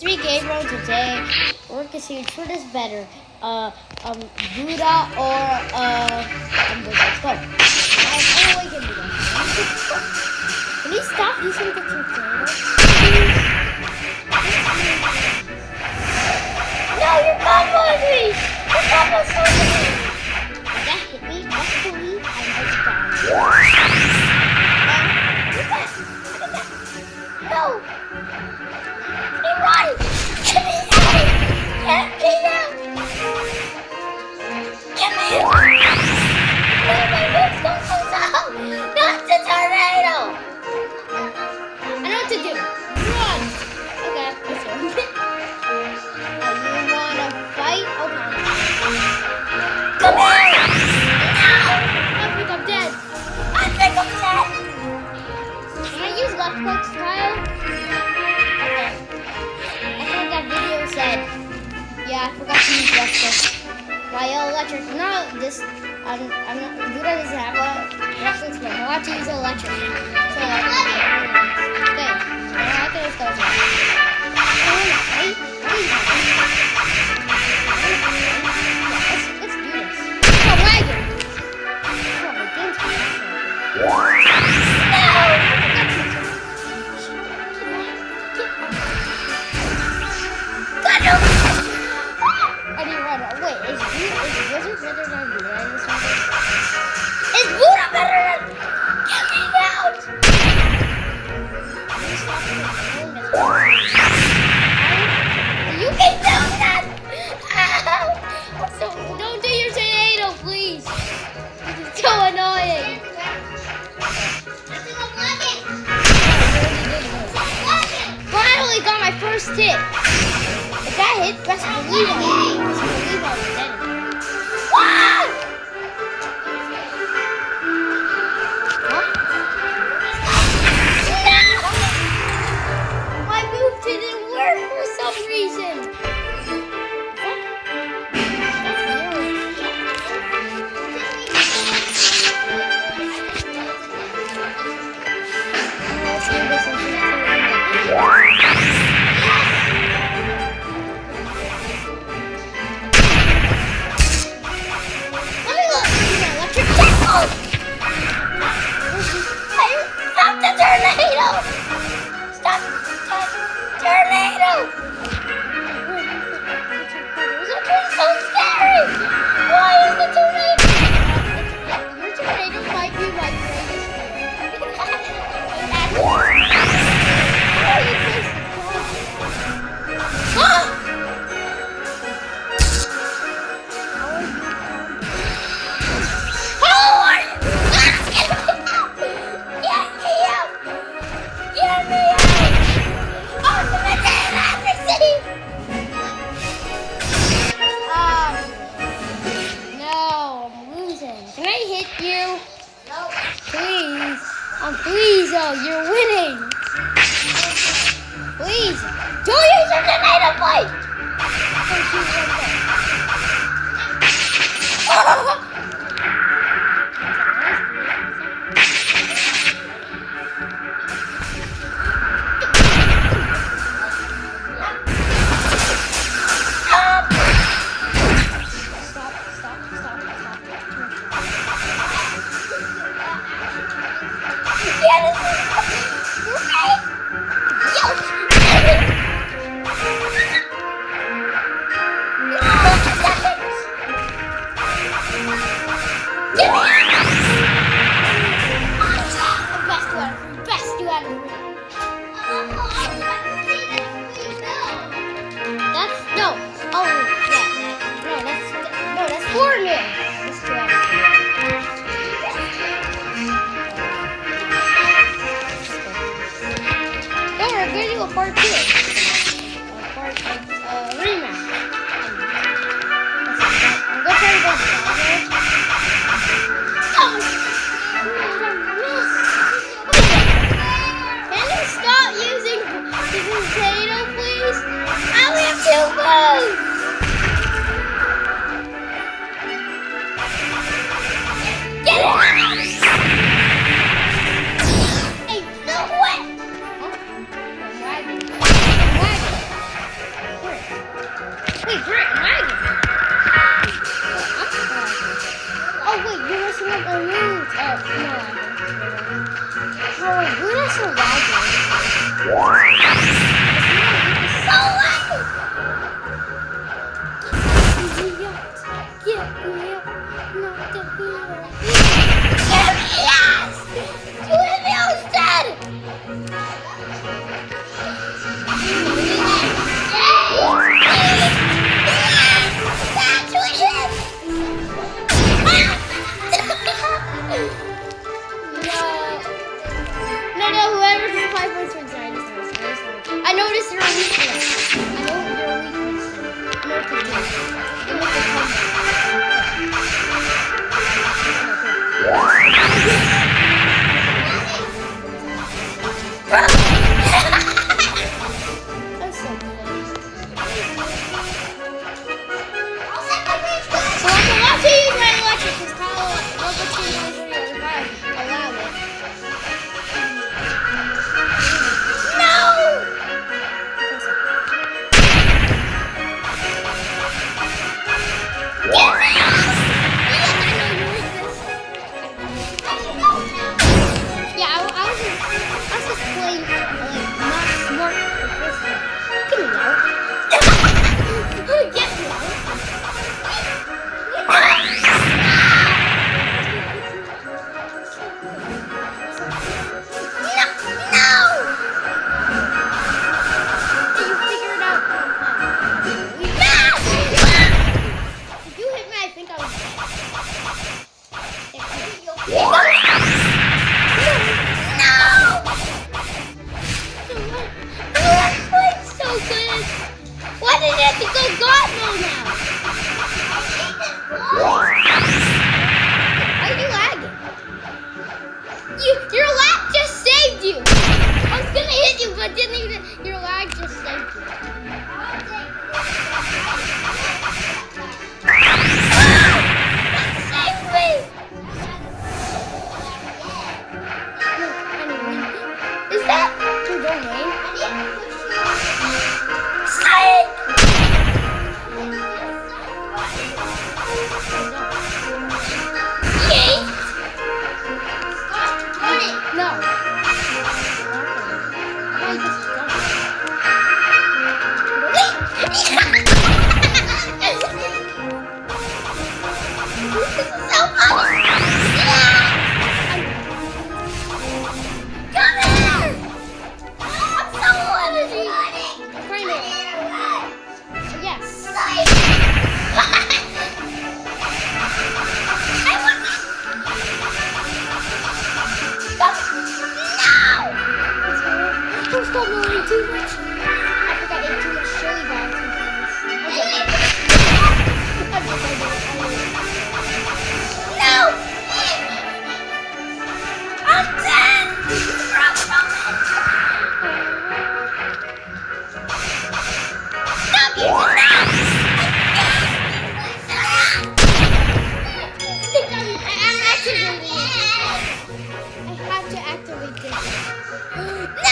Three Gabriel today. We're gonna see which one is better. Buddha or let's go. Oh wait, can Buddha. Can you stop using the container? No, you're comboing me! You're comboing me! That hit me. Luckily, I was dying. No! Run! Get me out! Get me out! Get me out! No, my moves don't go down! Not the tornado! I know what to do. Run! Okay, let's go. You wanna fight? Okay. Come here! No! I think I'm dead. I think I'm dead! Can I use left click style? Okay. Video said, yeah, I forgot to use left click. While electric, no, this, I'm not, Buddha doesn't have a left click, but I want to use electric. So, okay, I think let's go. Let's do this. Oh, wagon! Oh, my game's I didn't run. Wait, is Wizard better than Buddha in this one? Is Buddha better than... Get me out! You can do that! Ow! So, don't do your tornado, please! This is so annoying! Finally got my first hit! If that hit, best believe it. Best believe I was dead. What? Huh? No! My move didn't work for some reason. Let's do this in Wait, great, wagon. Oh wait, you're messing up my moves. Oh no. Oh, who does a wagon? So loud. Get me up, not the hero. Yes! You hit me, I was dead! No, whoever's 5 points wins. I noticed your weakness. I know your weakness. I know what to do. You make a That's so good. So I'm allowed to use my electric because Kyle level 2 is allow it. No! Get me out! Yes, I know your weakness. Yeah, I was just playing not smart the first time. Get me out. Get me out. Why did it have to go God mode now? Are you lagging? Your lag just saved you. I was gonna hit you, but didn't even. Your lag just saved you. Save me! Is that your domain? No. Stop moving too much. I think I ate too much chili dogs and things. No! I'm dead! Stop you! I'm activating it. I have to activate this. No!